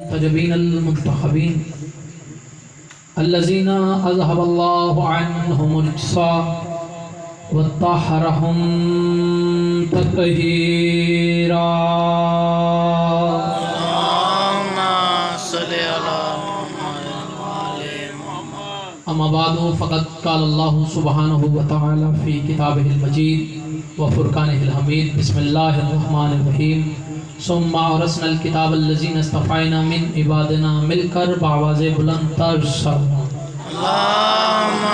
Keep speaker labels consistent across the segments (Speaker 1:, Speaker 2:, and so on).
Speaker 1: تجبین المنتخبین الذین اذهب اللہ عنہم الرجس وطہرہم تطہیرا۔ اما بعد فقد قال اللہ سبحانہ وتعالی فی کتابہ المجید وفرقانہ الحمید۔ بسم اللہ الرحمن الرحیم۔ ثم اورثنا الکتاب الذین اصطفینا من عبادنا مل کر بآواز بلند تر سر
Speaker 2: اللہم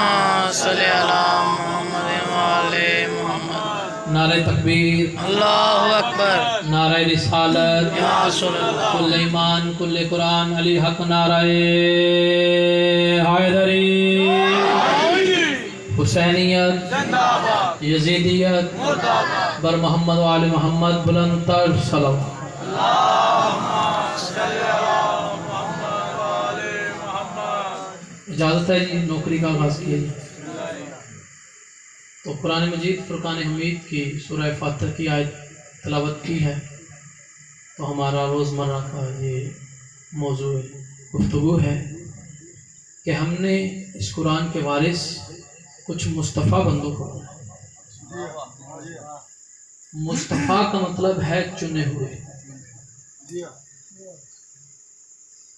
Speaker 2: صلی علی محمد وعلی محمد۔
Speaker 1: نعرہ تکبیر،
Speaker 2: اللہ اکبر،
Speaker 1: نعرہ رسالت،
Speaker 2: یا رسول اللہ،
Speaker 1: کل ایمان کل قرآن علی حق، نعرہ حیدری، حسینیت، یزیدیت، بر محمد و آل محمد بلند تر صلوات۔ اجازت ہے جی نوکری کا آغاز کیا جائے تو قرآن مجید فرقان حمید کی سورہ فاتحہ کی آیت تلاوت کی ہے تو ہمارا روزمرہ کا یہ موضوع گفتگو ہے کہ ہم نے اس قرآن کے وارث کچھ مصطفیٰ بندوں کو مصطفیٰ کا مطلب ہے چنے ہوئے،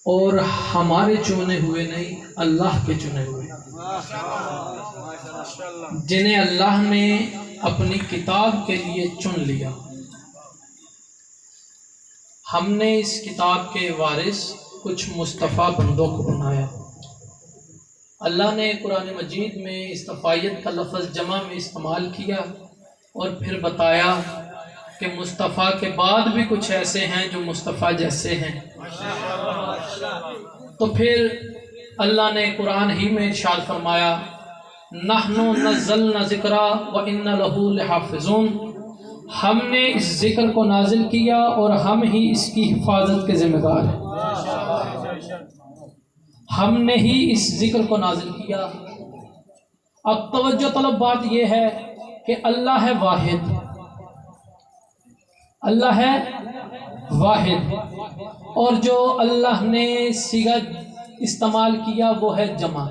Speaker 1: اور ہمارے چنے ہوئے نہیں، اللہ کے چنے ہوئے، جنہیں اللہ نے اپنی کتاب کے لیے چن لیا۔ ہم نے اس کتاب کے وارث کچھ مصطفیٰ بندوں کو بنایا۔ اللہ نے قرآن مجید میں اصطفائیت کا لفظ جمع میں استعمال کیا اور پھر بتایا کہ مصطفیٰ کے بعد بھی کچھ ایسے ہیں جو مصطفیٰ جیسے ہیں۔ تو پھر اللہ نے قرآن ہی میں ارشاد فرمایا نحن نزلنا ذکر وَإِنَّ لَهُ لَحَافِظُونَ، ہم نے اس ذکر کو نازل کیا اور ہم ہی اس کی حفاظت کے ذمہ دار ہیں۔ ہم نے ہی اس ذکر کو نازل کیا۔ اب توجہ طلب بات یہ ہے کہ اللہ ہے واحد، اللہ ہے واحد، اور جو اللہ نے صیغہ استعمال کیا وہ ہے جمع۔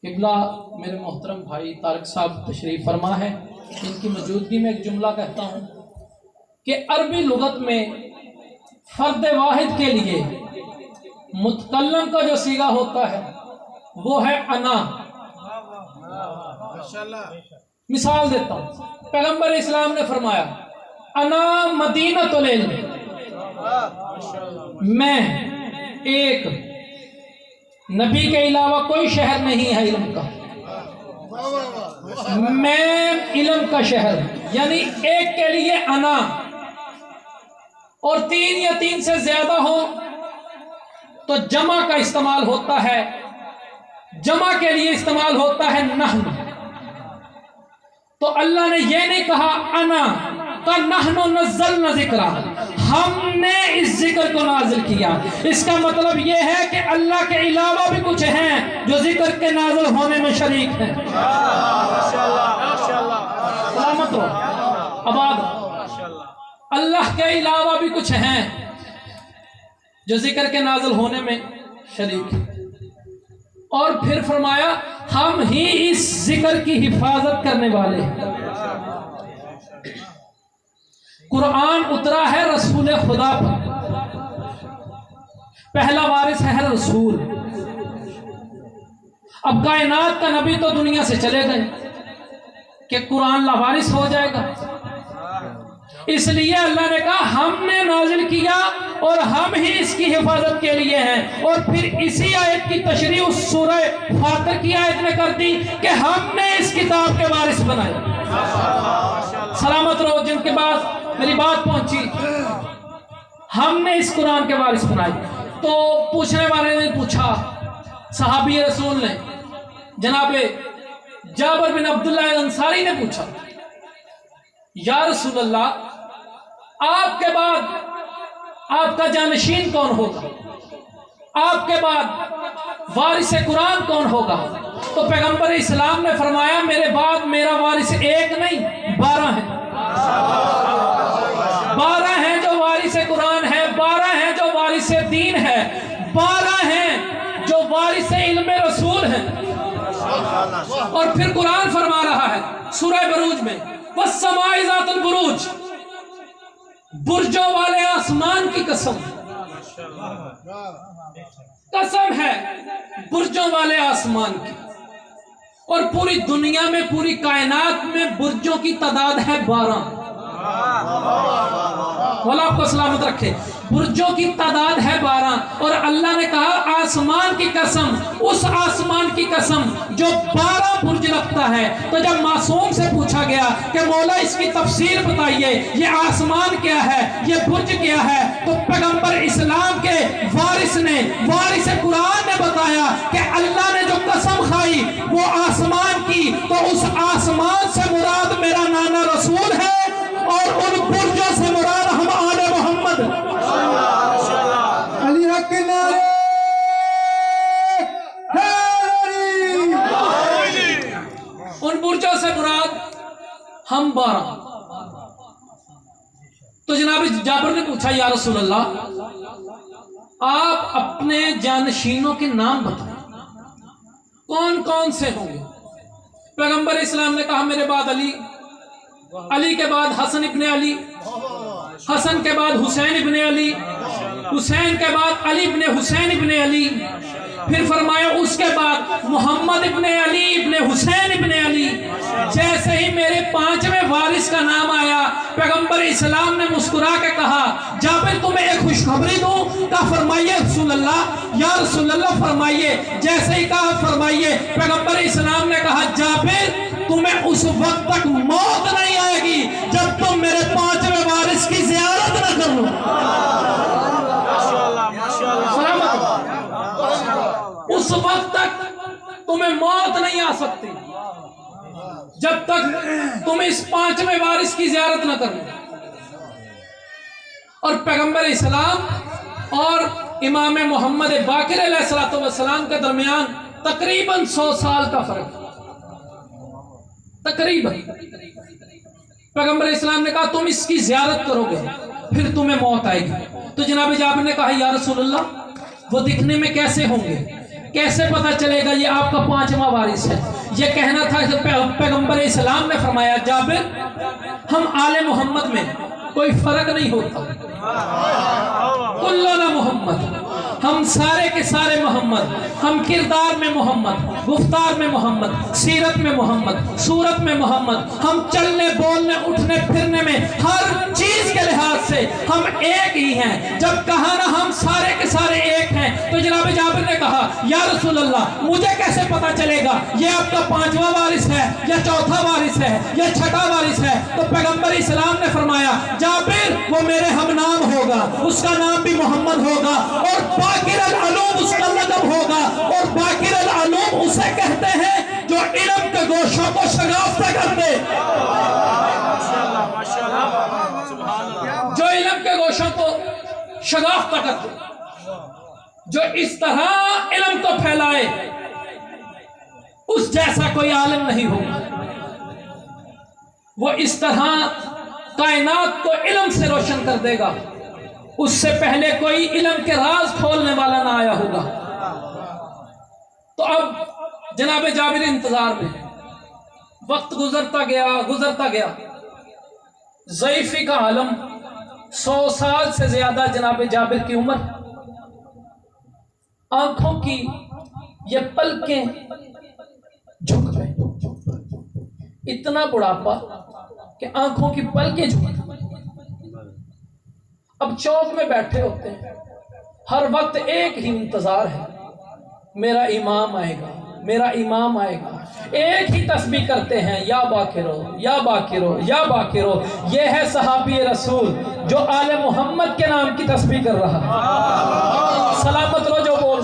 Speaker 1: قبلہ میرے محترم بھائی طارق صاحب تشریف فرما ہے، ان کی موجودگی میں ایک جملہ کہتا ہوں کہ عربی لغت میں فرد واحد کے لیے متکلم کا جو صیغہ ہوتا ہے وہ ہے انا۔ مثال دیتا ہوں، پیغمبر اسلام نے فرمایا انا مدینۃ العلم، میں ایک، نبی کے علاوہ کوئی شہر نہیں ہے علم کا، میں علم کا شہر، یعنی ایک کے لیے انا، اور تین یا تین سے زیادہ ہو تو جمع کا استعمال ہوتا ہے، جمع کے لیے استعمال ہوتا ہے نحن۔ تو اللہ نے یہ نہیں کہا انا کا نحن نزلنا ذکر، ہم نے اس ذکر کو نازل کیا۔ اس کا مطلب یہ ہے کہ اللہ کے علاوہ بھی کچھ ہیں جو ذکر کے نازل ہونے میں شریک ہیں۔ سلامت ہو آباد، اللہ کے علاوہ بھی کچھ ہیں جو ذکر کے نازل ہونے میں شریک ہیں۔ اور پھر فرمایا ہم ہی اس ذکر کی حفاظت کرنے والے ہیں۔ قرآن اترا ہے رسول خدا پر، پہلا وارث ہے رسول۔ اب کائنات کا نبی تو دنیا سے چلے گئے کہ قرآن لاوارث ہو جائے گا، اس لیے اللہ نے کہا ہم نے نازل کیا اور ہم ہی اس کی حفاظت کے لیے ہیں۔ اور پھر اسی آیت کی تشریح اس سورہ فاتر کی آیت نے کر دی کہ ہم نے اس کتاب کے وارث بنائے۔ سلامت رہو جن کے پاس میری بات پہنچی، ہم نے اس قرآن کے وارث بنائے۔ تو پوچھنے والے نے پوچھا، صحابی رسول نے جناب جابر بن عبداللہ الانصاری نے پوچھا یا رسول اللہ، آپ کے بعد آپ کا جانشین کون ہوگا، آپ کے بعد وارث قرآن کون ہوگا؟ تو پیغمبر اسلام نے فرمایا میرے بعد میرا وارث ایک نہیں 12 ہیں، 12 ہیں جو وارث قرآن ہے، 12 ہیں وارث دین ہے، 12 ہیں جو وارث علم رسول ہیں۔ اور پھر قرآن فرما رہا ہے سورہ بروج میں، والسماء ذات البروج، برجوں والے آسمان کی قسم، قسم ہے برجوں والے آسمان کی۔ اور پوری دنیا میں، پوری کائنات میں برجوں کی تعداد ہے 12۔ مولا آپ کو سلامت رکھے، برجوں کی تعداد ہے 12۔ اور اللہ نے کہا آسمان کی قسم، اس آسمان کی قسم جو 12 برج رکھتا ہے۔ تو جب معصوم سے پوچھا گیا کہ مولا اس کی تفسیر بتائیے، یہ آسمان کیا ہے، یہ برج کیا ہے، تو پیغمبر اسلام کے وارث نے، وارث قرآن نے بتایا کہ اللہ نے جو قسم کھائی وہ آسمان کی، تو اس آسمان سے مراد میرا نانا رسول ہے، اور ان برجوں سے مراد ہم آل محمد۔
Speaker 3: علی حق کے نعرے،
Speaker 1: ان برجوں سے مراد ہم 12۔ تو جناب جابر نے پوچھا یا رسول اللہ، آپ اپنے جانشینوں کے نام بتائیں، کون کون سے ہوں گے؟ پیغمبر اسلام نے کہا میرے بعد علی، علی کے بعد حسن ابن علی، حسن کے بعد حسین ابن علی، حسین کے بعد علی ابن حسین ابن علی، پھر فرمایا اس کے بعد محمد ابن علی ابن حسین ابن علی۔ جیسے ہی میرے 5ویں وارث کا نام آیا، پیغمبر اسلام نے مسکرا کے کہا جابر تمہیں ایک خوشخبری دوں؟ کہا فرمائیے رسول اللہ، یا رسول اللہ فرمائیے۔ جیسے ہی کہا فرمائیے، پیغمبر اسلام نے کہا جابر تمہیں اس وقت تک موت نہیں آئے گی جب تم میرے 5ویں وارث کی زیارت نہ کر لو۔ اس وقت تک تمہیں موت نہیں آ سکتی جب تک تم اس 5ویں وارث کی زیارت نہ کرو۔ اور پیغمبر اسلام اور امام محمد باقر علیہ السلام کے درمیان تقریباً 100 سال کا فرق، تقریباً۔ پیغمبر اسلام نے کہا تم اس کی زیارت کرو گے پھر تمہیں موت آئے گی۔ تو جناب جابر نے کہا یا رسول اللہ وہ دکھنے میں کیسے ہوں گے، کیسے پتہ چلے گا یہ آپ کا 5واں وارث ہے؟ یہ کہنا تھا کہ پیغمبر اسلام نے فرمایا جابر ہم آل محمد میں کوئی فرق نہیں ہوتا، کلنا محمد، ہم سارے کے سارے محمد، ہم کردار میں محمد، گفتار میں محمد، سیرت میں محمد، صورت میں محمد، ہم چلنے بولنے اٹھنے پھرنے میں ہر چیز کے لحاظ سے ہم ایک ہی ہیں۔ جب کہا نا ہم سارے کے سارے ایک ہیں، تو جناب جابر نے کہا یا رسول اللہ مجھے کیسے پتا چلے گا یہ آپ کا 5واں وارث ہے یا 4تھا وارث ہے یا 6واں وارث ہے؟ تو پیغمبر اسلام نے فرمایا جابر وہ میرے ہم نام ہوگا، اس کا نام بھی محمد ہوگا، اور باقر العلوم اس کا لقب ہوگا۔ اور باقر العلوم اسے کہتے ہیں جو علم کے گوشوں کو شگافتہ کرتے، جو علم کے گوشوں کو شگافتہ کرتے، جو اس طرح علم کو پھیلائے اس جیسا کوئی عالم نہیں ہوگا۔ وہ اس طرح کائنات کو علم سے روشن کر دے گا، اس سے پہلے کوئی علم کے راز کھولنے والا نہ آیا ہوگا۔ تو اب جناب جابر انتظار میں، وقت گزرتا گیا، ضعیفی کا عالم، 100 سال سے زیادہ جناب جابر کی عمر، آنکھوں کی یہ پلکیں جھک گئیں، اتنا بڑھاپا کہ آنکھوں کی پلکیں جھک گئیں۔ اب چوک میں بیٹھے ہوتے ہیں، ہر وقت ایک ہی انتظار ہے، میرا امام آئے گا، میرا امام آئے گا۔ ایک ہی تسبیح کرتے ہیں یا باقرو یا باقرو یا باقرو۔ یہ ہے صحابی رسول جو آل محمد کے نام کی تسبیح کر رہا ہے، سلامت رو جو بول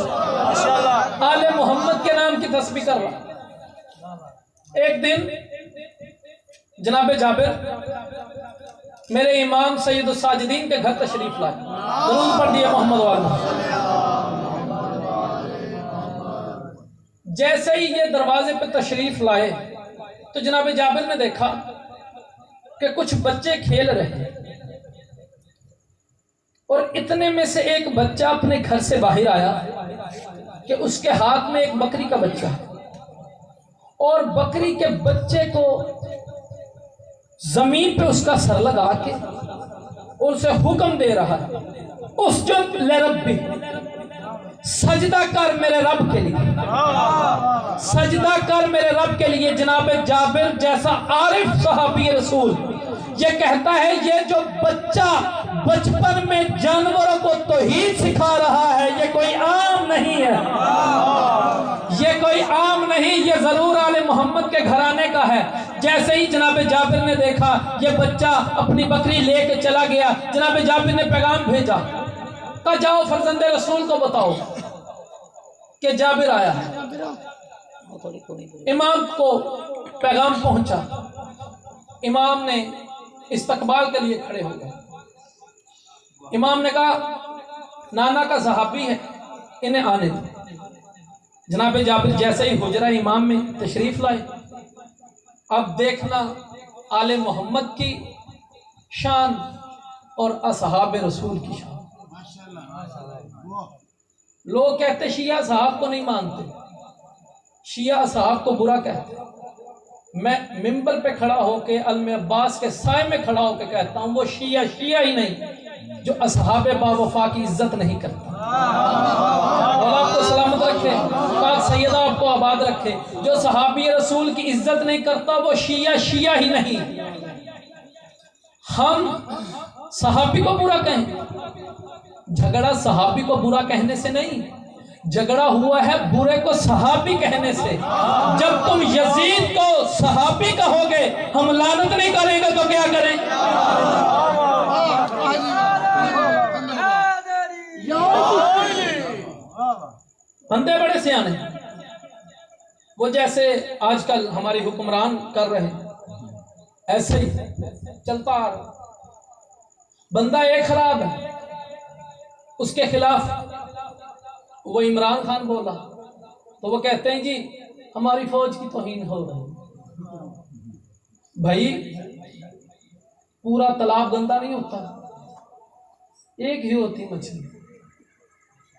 Speaker 1: آل محمد کے نام کی تسبیح کر رہا۔ ایک دن جناب جابر میرے امام سید الساجدین کے گھر تشریف لائے، درود پڑھ دیا محمد والا۔ جیسے ہی یہ دروازے پہ تشریف لائے تو جناب جابر نے دیکھا کہ کچھ بچے کھیل رہے ہیں، اور اتنے میں سے ایک بچہ اپنے گھر سے باہر آیا کہ اس کے ہاتھ میں ایک بکری کا بچہ ہے، اور بکری کے بچے کو زمین پہ اس کا سر لگا کے اسے حکم دے رہا ہے، اسجد لربی، سجدہ کر میرے رب کے لیے، سجدہ کر میرے رب کے لیے۔ جناب جابر جیسا عارف صحابی رسول یہ کہتا ہے یہ جو بچہ بچپن میں جانوروں کو توحید سکھا رہا ہے یہ کوئی عام نہیں ہے، یہ کوئی عام نہیں، یہ ضرور آل محمد کے گھرانے کا ہے۔ جیسے ہی جناب جابر نے دیکھا یہ بچہ اپنی بکری لے کے چلا گیا، جناب جابر نے پیغام بھیجا، کہا جاؤ فرزند رسول کو بتاؤ کہ جابر آیا ہے۔ امام کو پیغام پہنچا، امام نے استقبال کے لیے کھڑے ہو گئے۔ امام نے کہا نانا کا صحابی ہے، انہیں آنے دو۔ جناب جابر جیسے ہی حجرہ امام میں تشریف لائے، اب دیکھنا آل محمد کی شان اور اصحاب رسول کی شان۔ لوگ کہتے شیعہ صحاب کو نہیں مانتے، شیعہ صحاب کو برا کہتے۔ میں منبر پہ کھڑا ہو کے علم عباس کے سائے میں کھڑا ہو کے کہتا ہوں وہ شیعہ ہی نہیں جو اصحاب باوفا کی عزت نہیں کرتا۔ اور آپ کو سلامت رکھے، پاک سیدہ آپ کو آباد رکھے۔ جو صحابی رسول کی عزت نہیں کرتا وہ شیعہ ہی نہیں۔ ہم صحابی کو برا کہیں، جھگڑا صحابی کو برا کہنے سے نہیں، جھگڑا ہوا ہے برے کو صحابی کہنے سے۔ جب تم یزید کو صحابی کہو گے ہم لعنت نہیں کریں گے تو کیا کریں؟ بندے بڑے سیانے، وہ جیسے آج کل ہماری حکمران کر رہے ہیں ایسے ہی چلتا آ رہا۔ بندہ ایک خراب ہے، اس کے خلاف وہ عمران خان بولا تو وہ کہتے ہیں جی ہماری فوج کی توہین ہو رہی ہے۔ بھائی پورا تالاب گندا نہیں ہوتا، ایک ہی ہوتی مچھلی۔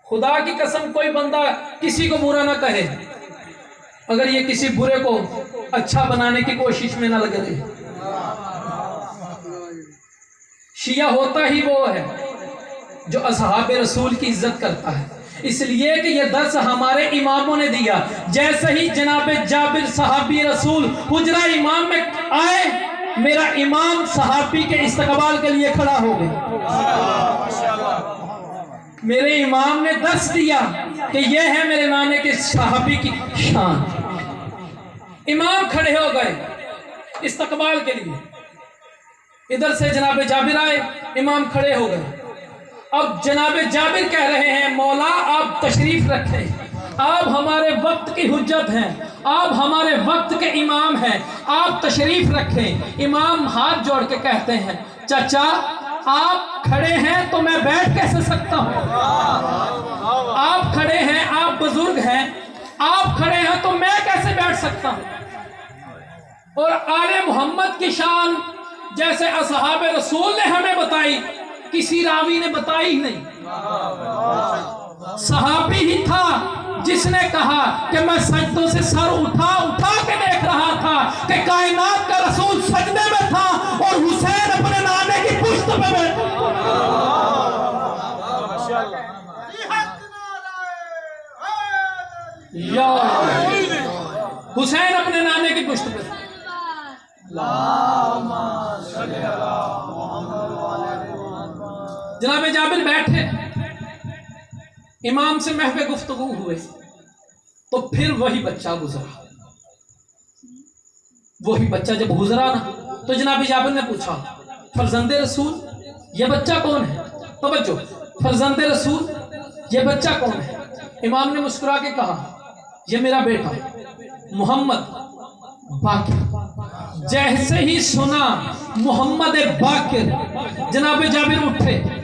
Speaker 1: خدا کی قسم کوئی بندہ کسی کو برا نہ کہے اگر یہ کسی برے کو اچھا بنانے کی کوشش میں نہ لگے۔ شیعہ ہوتا ہی وہ ہے جو اصحاب رسول کی عزت کرتا ہے، اس لیے کہ یہ درس ہمارے اماموں نے دیا۔ جیسے ہی جناب جابر صحابی رسول حجرہ امام میں آئے، میرا امام صحابی کے استقبال کے لیے کھڑا ہو گئے۔ میرے امام نے درس دیا کہ یہ ہے میرے نانے کے صحابی کی شان۔ امام کھڑے ہو گئے استقبال کے لیے، ادھر سے جناب جابر آئے، امام کھڑے ہو گئے۔ اب جناب جابر کہہ رہے ہیں مولا آپ تشریف رکھیں، آپ ہمارے وقت کی حجت ہیں، آپ ہمارے وقت کے امام ہیں، آپ تشریف رکھیں۔ امام ہاتھ جوڑ کے کہتے ہیں چچا آپ کھڑے ہیں تو میں بیٹھ کیسے سکتا ہوں؟ آپ کھڑے ہیں، آپ بزرگ ہیں، آپ کھڑے ہیں تو میں کیسے بیٹھ سکتا ہوں؟ اور آل محمد کی شان جیسے اصحاب رسول نے ہمیں بتائی کسی راوی نے بتائی ہی نہیں۔ صحابی ہی تھا جس نے کہا کہ میں سجدوں سے سر اٹھا کے دیکھ رہا تھا کہ کائنات کا رسول سجدے میں تھا اور حسین اپنے نانے کی پشت پہ بیٹھا۔ حسین اپنے نانے کی پشت پہ۔ جناب جابر بیٹھے، امام سے محو گفتگو ہوئے تو پھر وہی بچہ گزرا۔ وہی بچہ جب گزرا نا تو جناب جابر نے پوچھا فرزند رسول یہ بچہ کون ہے؟ توجہ، فرزند رسول یہ بچہ کون ہے؟ امام نے مسکرا کے کہا یہ میرا بیٹا محمد باقر۔ جیسے ہی سنا محمد باقر، جناب جابر اٹھے،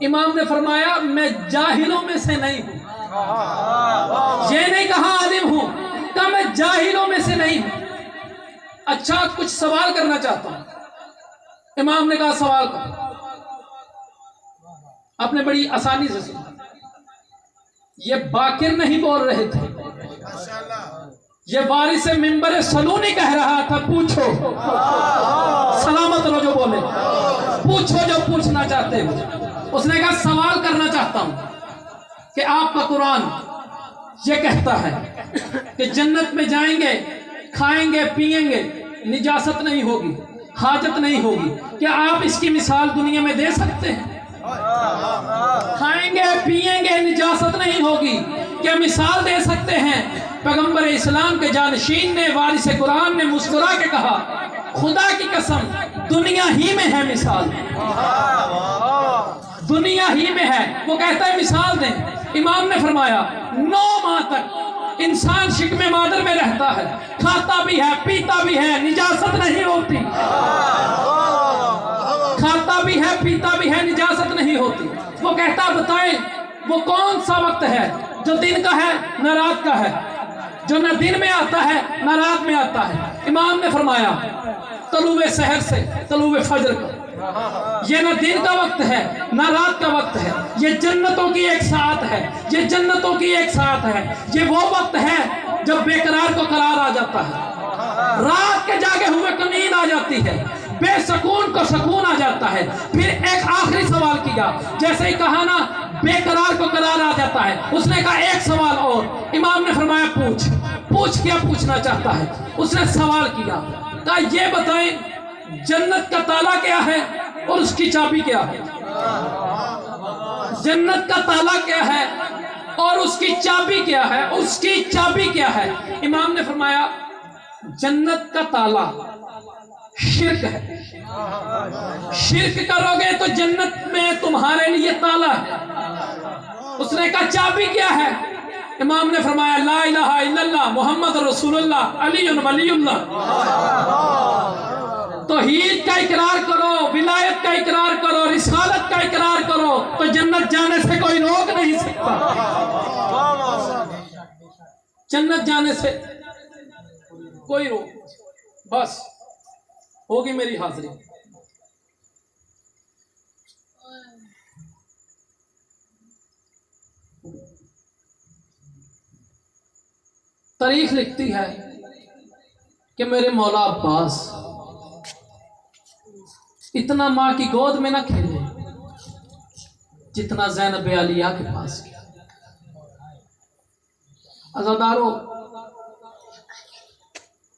Speaker 1: امام نے فرمایا میں جاہلوں میں سے نہیں ہوں، یہ نہیں کہا عالم ہوں، کہا میں جاہلوں میں سے نہیں ہوں۔ اچھا کچھ سوال کرنا چاہتا ہوں۔ امام نے کہا سوال کرو۔ آپ نے بڑی آسانی سے سنا، یہ باقر نہیں بول رہے تھے، یہ وارث منبر سلونی کہہ رہا تھا پوچھو، سلامت رہو جو بولے، پوچھو جو پوچھنا چاہتے ہو۔ اس نے کہا سوال کرنا چاہتا ہوں کہ آپ کا قرآن یہ کہتا ہے کہ جنت میں جائیں گے، کھائیں گے پیئیں گے، نجاست نہیں ہوگی، حاجت نہیں ہوگی، کیا آپ اس کی مثال دنیا میں دے سکتے ہیں؟ کھائیں گے پیئیں گے، نجاست نہیں ہوگی، کیا مثال دے سکتے ہیں؟ پیغمبر اسلام کے جانشین نے، وارث قرآن نے مسکرا کے کہا خدا کی قسم دنیا ہی میں ہے مثال، دنیا ہی میں ہے۔ وہ کہتا ہے مثال دیں۔ امام نے فرمایا 9 ماہ تک انسان شکم مادر میں رہتا ہے، کھاتا بھی ہے پیتا بھی ہے، نجاست نہیں ہوتی، کھاتا بھی ہے پیتا بھی ہے، نجاست نہیں ہوتی۔ وہ کہتا بتائیں وہ کون سا وقت ہے جو دن کا ہے نہ رات کا ہے، جو نہ دن میں آتا ہے نہ رات میں آتا ہے؟ امام نے فرمایا طلوع سحر سے طلوع فجر کا، یہ نہ دن کا وقت ہے نہ رات کا وقت ہے، یہ جنتوں کی ایک ساعت ہے، یہ جنتوں کی ایک ساعت ہے۔ یہ وہ وقت ہے جب بے قرار کو قرار آ جاتا ہے، رات کے جاگے ہوئے کو نیند آ جاتی ہے، بے سکون کو سکون آ جاتا ہے۔ پھر ایک آخری سوال کیا، جیسے ہی کہا نا بے قرار کو قرار آ جاتا ہے، اس نے کہا ایک سوال اور۔ امام نے فرمایا پوچھ کیا پوچھنا چاہتا ہے؟ اس نے سوال کیا، کہا یہ بتائیں جنت کا تالا کیا ہے اور اس کی چابی کیا ہے؟ جنت کا تالا کیا ہے اور اس کی چابی کیا ہے؟ اس کی چابی کیا ہے؟ امام نے فرمایا جنت کا تالا شرک ہے، شرک کرو گے تو جنت میں تمہارے لیے تالا ہے۔ اس نے کہا چابی کیا ہے؟ امام نے فرمایا لا الہ الا اللہ محمد رسول اللہ علی ولی اللہ۔ توحید کا اقرار کرو، ولایت کا اقرار کرو، رسالت کا اقرار کرو تو جنت جانے سے کوئی روک نہیں سکتا، جنت جانے سے کوئی روک، بس ہوگی میری حاضری۔ تاریخ لکھتی ہے کہ میرے مولا عباس اتنا ماں کی گود میں نہ کھیلے جتنا زینب عالیہ کے پاس کیا۔ عزادارو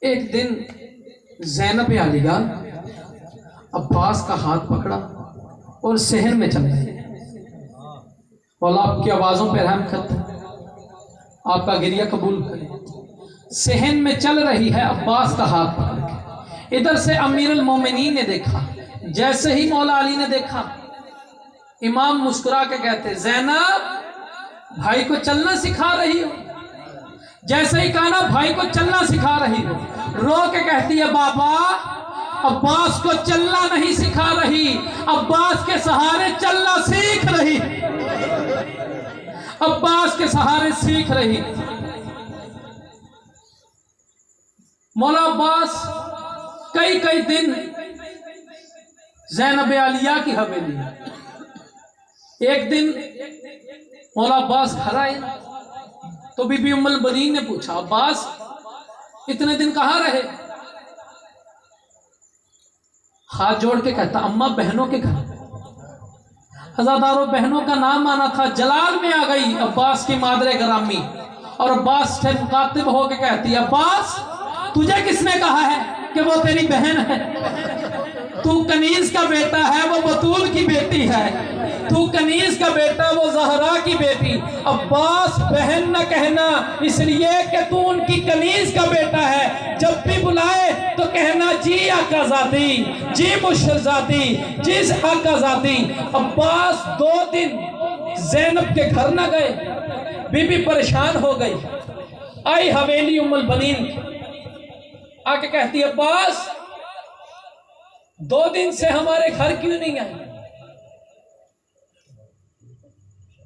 Speaker 1: ایک دن زینب عالیہ عباس کا ہاتھ پکڑا اور صحن میں چل گئی۔ مولا آپ کی آوازوں پہ رحم کرتے، آپ کا گریہ قبول کرے۔ صحن میں چل رہی ہے عباس کا ہاتھ پکڑ کے، ادھر سے امیر المومنین نے دیکھا، جیسے ہی مولا علی نے دیکھا امام مسکرا کے کہتے زینب بھائی کو چلنا سکھا رہی ہو؟ جیسے ہی کہا نا بھائی کو چلنا سکھا رہی ہو، رو کے کہتی ہے بابا عباس کو چلنا نہیں سکھا رہی، عباس کے سہارے چلنا سیکھ رہی، عباس کے سہارے سیکھ رہی۔ مولا عباس کئی دن زینب عالیہ کی حویلی، ایک دن مولا عباس گھر آئے تو بی بی ام البنین نے پوچھا عباس اتنے دن کہاں رہے؟ ہاتھ جوڑ کے کہتا اماں بہنوں کے گھر۔ عزاداروں بہنوں کا نام آنا تھا، جلال میں آ گئی عباس کی مادر گرامی، اور عباس سے مخاطب ہو کے کہتی عباس تجھے کس نے کہا ہے کہ وہ تیری بہن ہے؟ تو کنیز کا بیٹا ہے، وہ بطول کی بیٹی ہے، تو کنیز کا بیٹا وہ زہرا کی بیٹی۔ عباس بہن نہ کہنا اس لیے کہ تو ان کی کنیز کا بیٹا ہے، جب بھی بلائے تو کہنا جی آقا زادی، جی مشرزادی، جی آقا زادی۔ عباس 2 دن زینب کے گھر نہ گئے، بی بی پریشان ہو گئی، آئی حویلی ام البنین آ کے کہتی عباس 2 دن سے ہمارے گھر کیوں نہیں آئی؟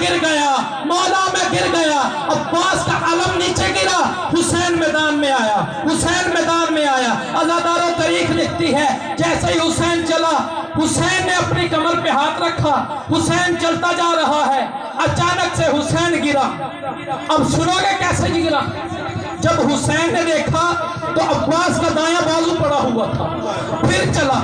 Speaker 3: گر گیا، مولا میں گر گیا۔ عباس کا علم نیچے گرا، حسین میدان میں آیا، حسین میدان میں آیا۔ عزاداروں تاریخ لکھتی ہے جیسے ہی حسین چلا، حسین نے اپنی کمر پہ ہاتھ رکھا، حسین چلتا جا رہا ہے، اچانک سے حسین گرا۔ اب سنو گے کیسے گرا؟ جب حسین نے دیکھا تو عباس کا دایاں بازو پڑا ہوا تھا، پھر چلا،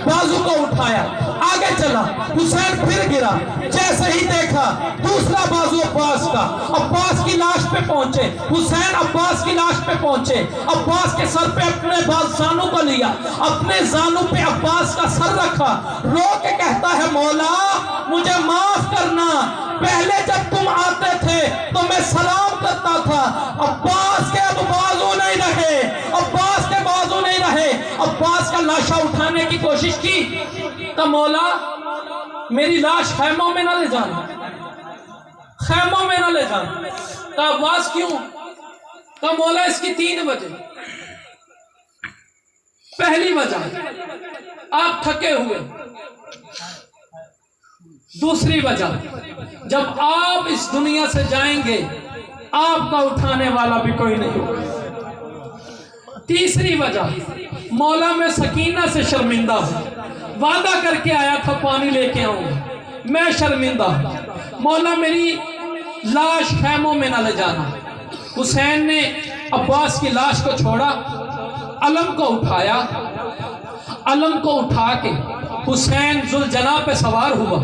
Speaker 3: بازو کو اٹھایا، آگے چلا، حسین پھر گرا، جیسے ہی دیکھا دوسرا بازو عباس کا، عباس کی لاش پہ پہنچے، حسین عباس کی لاش پہ پہنچے، عباس کے سر پہ اپنے زانو کو لیا، اپنے زانو پہ عباس کا سر رکھا، رو کے کہتا ہے مولا مجھے معاف کرنا، پہلے جب تم آتے تھے تو میں سلام کرتا تھا، عباس کے اب بازو نہیں رہے، عباس کے بازو نہیں رہے۔ عباس کا لاشا اٹھانے کی کوشش کی کہ مولا میری لاش خیموں میں نہ لے جانا، خیموں میں نہ لے جانا۔ کہ عباس کیوں؟ کہ مولا اس کی 3 وجہ۔ پہلی وجہ آپ تھکے ہوئے، دوسری وجہ جب آپ اس دنیا سے جائیں گے آپ کا اٹھانے والا بھی کوئی نہیں ہوگا، تیسری وجہ مولا میں سکینہ سے شرمندہ ہوں، وعدہ کر کے آیا تھا پانی لے کے آؤں گا، میں شرمندہ ہوں، مولا میری لاش خیموں میں نہ لے جانا۔ حسین نے عباس کی لاش کو چھوڑا، علم کو اٹھایا، علم کو اٹھا کے حسین ذوالجناح پہ سوار ہوا۔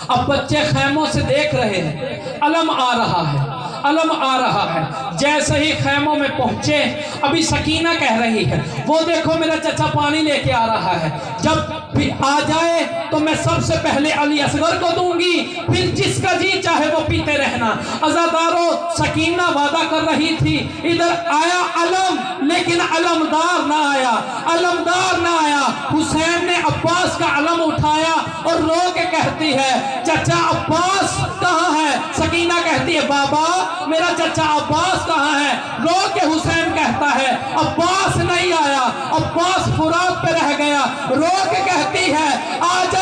Speaker 3: اب بچے خیموں سے دیکھ رہے ہیں، علم آ رہا ہے، علم آ رہا ہے۔ جیسے ہی خیموں میں پہنچے، ابھی سکینہ کہہ رہی ہے وہ دیکھو میرا چچا پانی لے کے آ رہا ہے، جب بھی آ جائے تو میں سب سے پہلے علی اصغر کو دوں گی، پھر جس کا جی چاہے وہ پیتے رہنا۔ عزاداروں سکینہ وعدہ کر رہی تھی، ادھر آیا علم لیکن علمدار نہ آیا، علمدار نہ آیا۔ حسین نے عباس کا علم اٹھایا اور رو کے کہتی ہے چچا عباس کہاں ہے؟ سکینہ کہتی ہے بابا میرا چچا عباس کہاں ہے؟ رو کے حسین کہتا ہے عباس نہیں آیا، عباس فرات پہ رہ گیا، رو کے کہتی ہے آج